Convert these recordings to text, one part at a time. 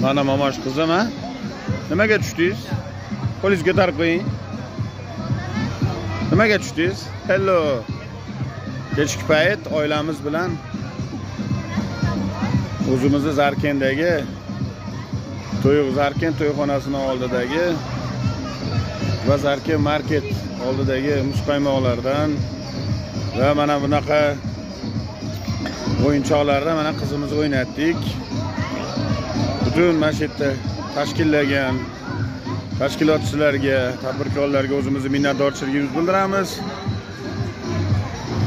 Mana mamosh qizim, ha? Nimaga tushdingiz? Qo'lingizni ko'tarib qo'ying. Nimaga tushdingiz? Hello. Kechki payt oilamiz bilan o'zimizni Zarkendagi Zarken to'yxonasining oldidagi va Zarken market oldidagi muzqaymoqlardan va mana bunaqa o'yinchoqlarda mana qizimizni o'ynatdik. Butun mana shu yerda tashkillagan tashkilotchilarga, tadbirkorlarga o'zimizni minnatdorchiligimizni bildiramiz.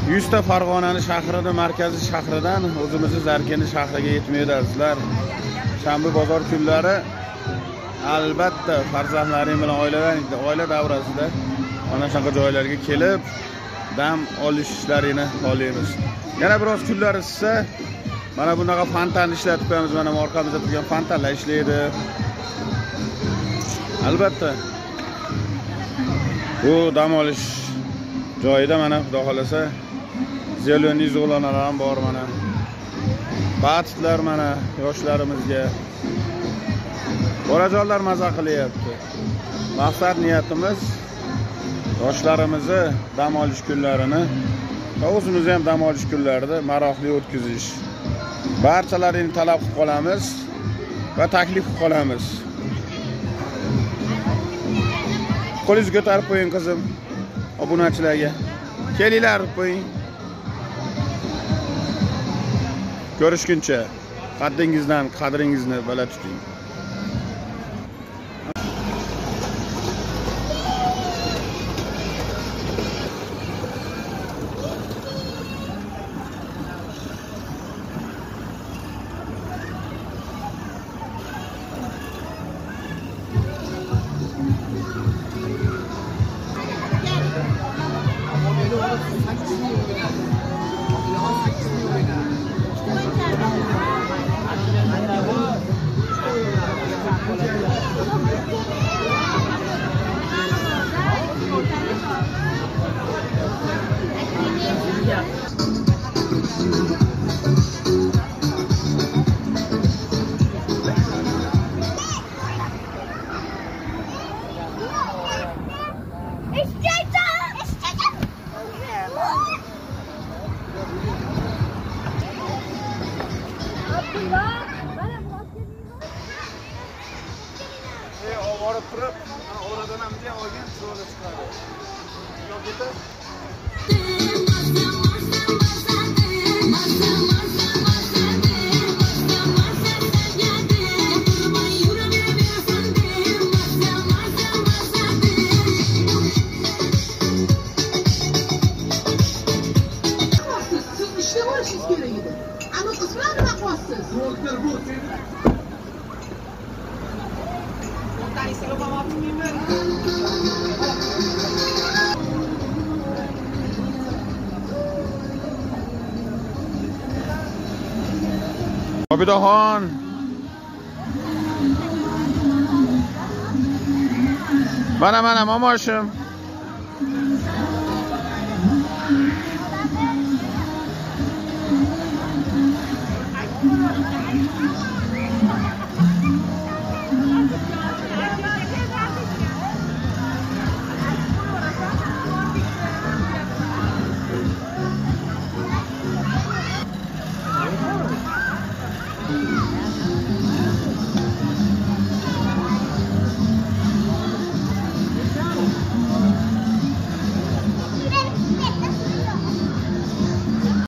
100 ta Farg'onaning shahrida, markaziy shahridan o'zimizni Zarkenni shahriga yetmaydi azizlar. Shanba bozor kunlari albatta farzandlaring bilan oila davrasida mana shunaqa joylarga kelib dam olishlarini xohlaymiz. Yana biroz kunlar isisa mana bunaqa fontanni ishlatib qo'yamiz. Mana orqamizda turgan fontanlar ishlaydi. Albatta bu dam olish joyida mana xudo xolasa zeleniy zonalar ham bor mana. Batitlar mana yoshlarimizga. Bolajonlar maza qilyapti. Maqsad niyatimiz yoshlarimizni dam olish kunlarini va o'zimizni ham dam olish kunlarida maroqli o'tkazish. Barchalarini talab qilib qolamiz va taklif qilib qolamiz. Qo'lingizni ko'tarib qo'ying qizim. Obunachilarga kelinglar deb qo'ying. Ko'rishguncha qaddingizdan qadringizni bala tuting. Borib turib, oradan ham bunday olgan so'rida chiqadi. Yo'q ketdi. Obidaxon mana mamoshim.